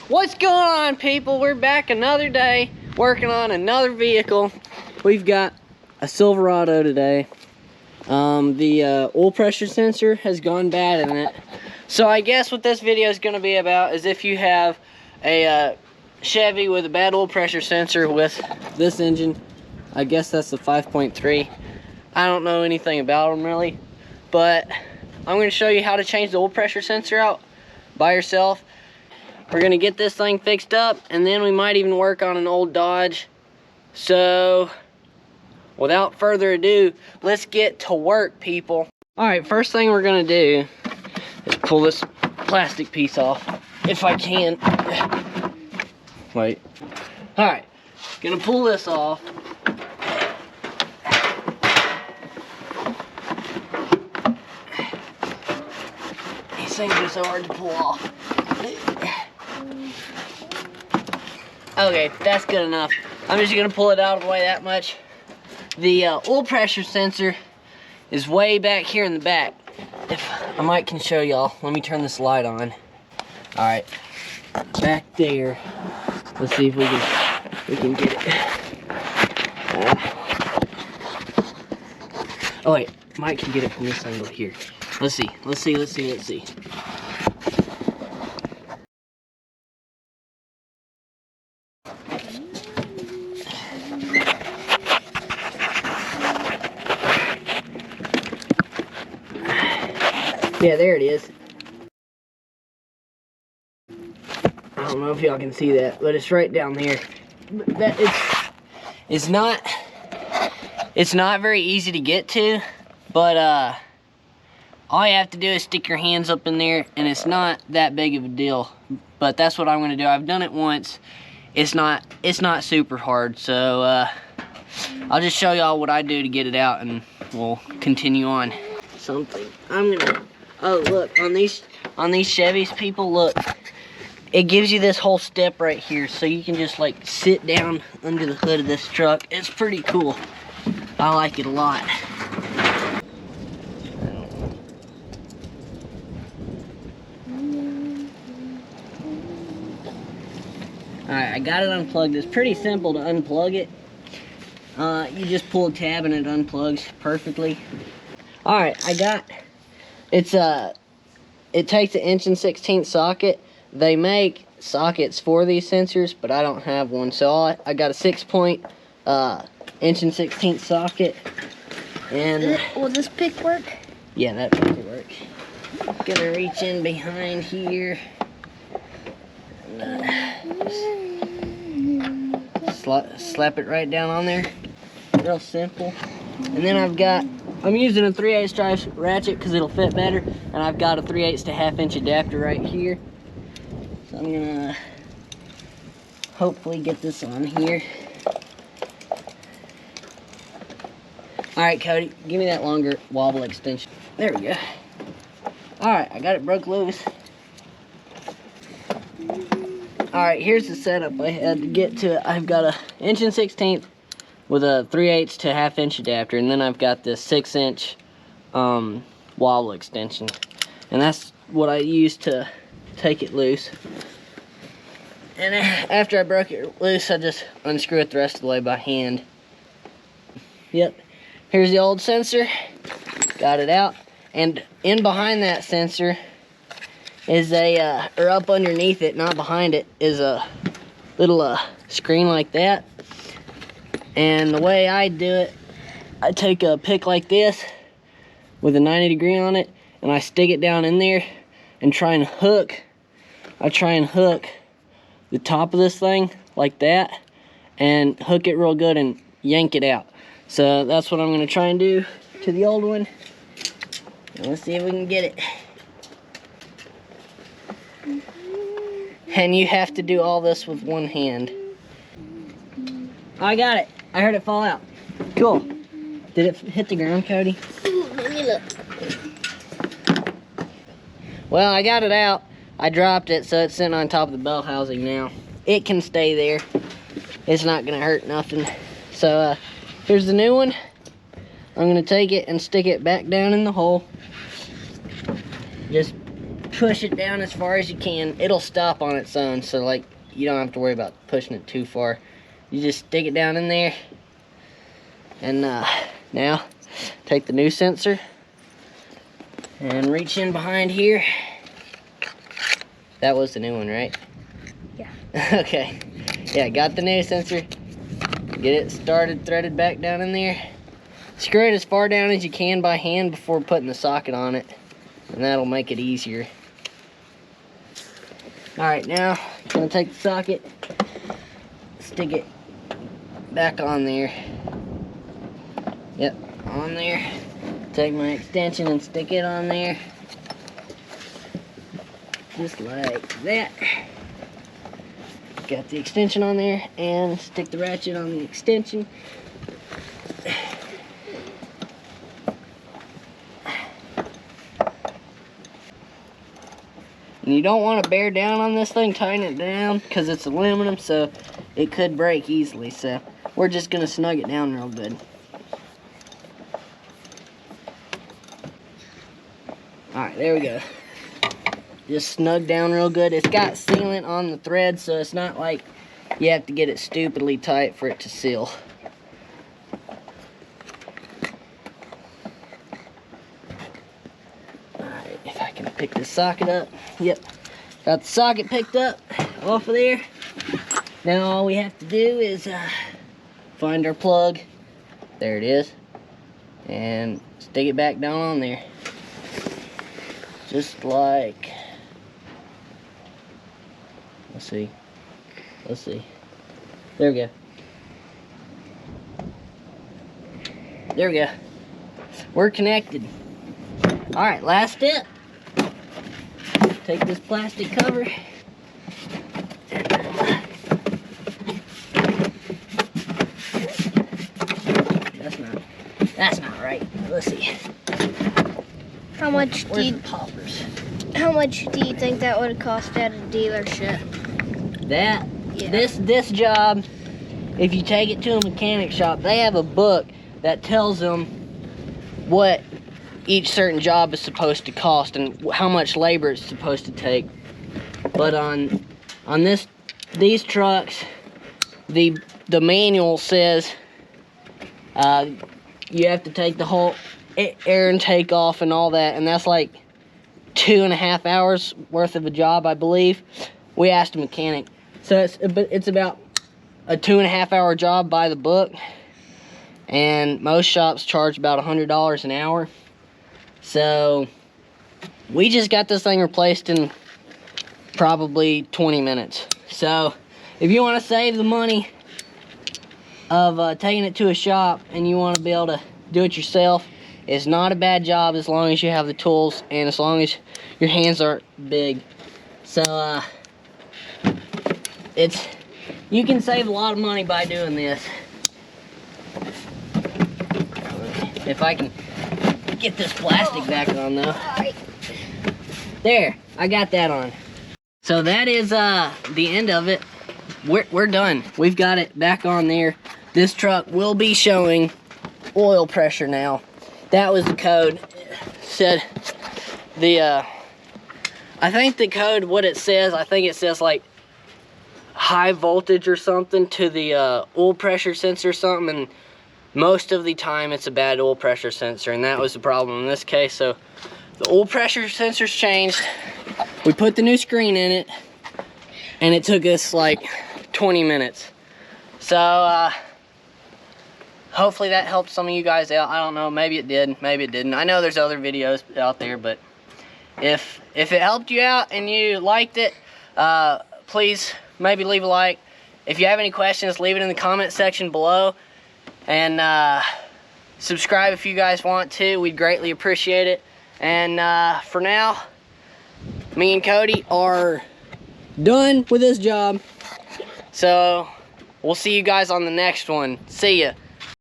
What's going on, people? We're back another day working on another vehicle. We've got a Silverado today. The oil pressure sensor has gone bad in it. So I guess what this video is going to be about is if you have a Chevy with a bad oil pressure sensor with this engine. I guess that's the 5.3. I don't know anything about them really, but I'm going to show you how to change the oil pressure sensor out by yourself. We're going to get this thing fixed up, and then we might even work on an old Dodge. So without further ado, let's get to work, people. Alright, first thing we're going to do is pull this plastic piece off, if I can. Wait. Alright, gonna pull this off. These things are so hard to pull off. Okay, that's good enough. I'm just gonna pull it out of the way that much. The oil pressure sensor is way back here in the back. If I might can show y'all. Let me turn this light on. Alright, back there. Let's see if we can get it. Oh wait, Mike can get it from this angle here. Let's see. Yeah, there it is. I don't know if y'all can see that, but it's right down there. It's not very easy to get to, but all you have to do is stick your hands up in there, and it's not that big of a deal. But that's what I'm gonna do. I've done it once. It's not super hard, so I'll just show y'all what I do to get it out, and we'll continue on. Oh look, on these Chevys, people, look. It gives you this whole step right here, so you can just like sit down under the hood of this truck. It's pretty cool. I like it a lot. Alright, I got it unplugged. It's pretty simple to unplug it. You just pull a tab and it unplugs perfectly. Alright, it takes an 1/16" socket. They make sockets for these sensors, but I don't have one. So I got a 6-point 1/16" socket. And will this pick work? Yeah, that pick will work. Gonna reach in behind here. And, slap it right down on there. Real simple. And then I'm using a 3/8 drive ratchet because it'll fit better, and I've got a 3/8 to 1/2 inch adapter right here. So I'm gonna hopefully get this on here. Alright, Cody, give me that longer wobble extension. There we go. Alright, I got it broke loose. Alright, here's the setup I had to get to it. I've got a 1/16" with a 3/8 to 1/2 inch adapter, and then I've got this 6-inch wobble extension, and that's what I use to take it loose. And after I broke it loose, I just unscrew it the rest of the way by hand. Yep, here's the old sensor. Got it out, and in behind that sensor is or up underneath it, not behind it, is a little screen like that. And the way I do it, I take a pick like this with a 90-degree on it, and I stick it down in there and try and hook the top of this thing like that, and hook it real good and yank it out. So that's what I'm gonna try and do to the old one. And let's see if we can get it. And you have to do all this with one hand. I got it. I heard it fall out. Cool. Did it hit the ground, Cody? Let me look. Well, I got it out. I dropped it, so it's sitting on top of the bell housing now. It can stay there. It's not gonna hurt nothing. So here's the new one. I'm gonna take it and stick it back down in the hole. Just push it down as far as you can. It'll stop on its own, so like you don't have to worry about pushing it too far. You just stick it down in there, and now take the new sensor and reach in behind here. That was the new one, right? Yeah. Okay. Yeah, got the new sensor. Get it started, threaded back down in there. Screw it as far down as you can by hand before putting the socket on it, and that'll make it easier. Alright, now I'm gonna take the socket, stick it back on there. Yep, on there. Take my extension and stick it on there. Just like that. Got the extension on there, and stick the ratchet on the extension. And you don't want to bear down on this thing, tighten it down, because it's aluminum, so it could break easily. So we're just going to snug it down real good. Alright, there we go. Just snug down real good. It's got sealant on the thread, so it's not like you have to get it stupidly tight for it to seal. Alright, if I can pick this socket up. Yep, got the socket picked up off of there. Now all we have to do is find our plug. There it is. And stick it back down on there. Just like... Let's see. There we go. There we go. We're connected. Alright, last step. Take this plastic cover. That's not right. Let's see. How much do Where's you, the poppers? how much do you think that would cost at a dealership? That, Yeah. this job, if you take it to a mechanic shop, they have a book that tells them what each certain job is supposed to cost and how much labor it's supposed to take. But on these trucks, the manual says you have to take the whole air intake off and all that, and that's like 2.5 hours worth of a job, I believe. We asked a mechanic, so it's about a 2.5 hour job by the book, and most shops charge about $100 an hour. So we just got this thing replaced in probably 20 minutes. So if you want to save the money of taking it to a shop and you want to be able to do it yourself, it's not a bad job as long as you have the tools and as long as your hands aren't big. So you can save a lot of money by doing this. If I can get this plastic back on though. There, I got that on. So that is the end of it. We're done. We've got it back on there. This truck will be showing oil pressure now. That was the code. Said the I think the code, what it says, I think it says like high voltage or something to the oil pressure sensor or something, and most of the time it's a bad oil pressure sensor, and that was the problem in this case. So the oil pressure sensor's changed. We put the new screen in it, and it took us like 20 minutes. So hopefully that helped some of you guys out. I don't know, maybe it did, maybe it didn't. I know there's other videos out there, but if it helped you out and you liked it, please maybe leave a like. If you have any questions, leave it in the comment section below, and subscribe if you guys want to. We'd greatly appreciate it. And for now, me and Cody are done with this job, so we'll see you guys on the next one. See ya.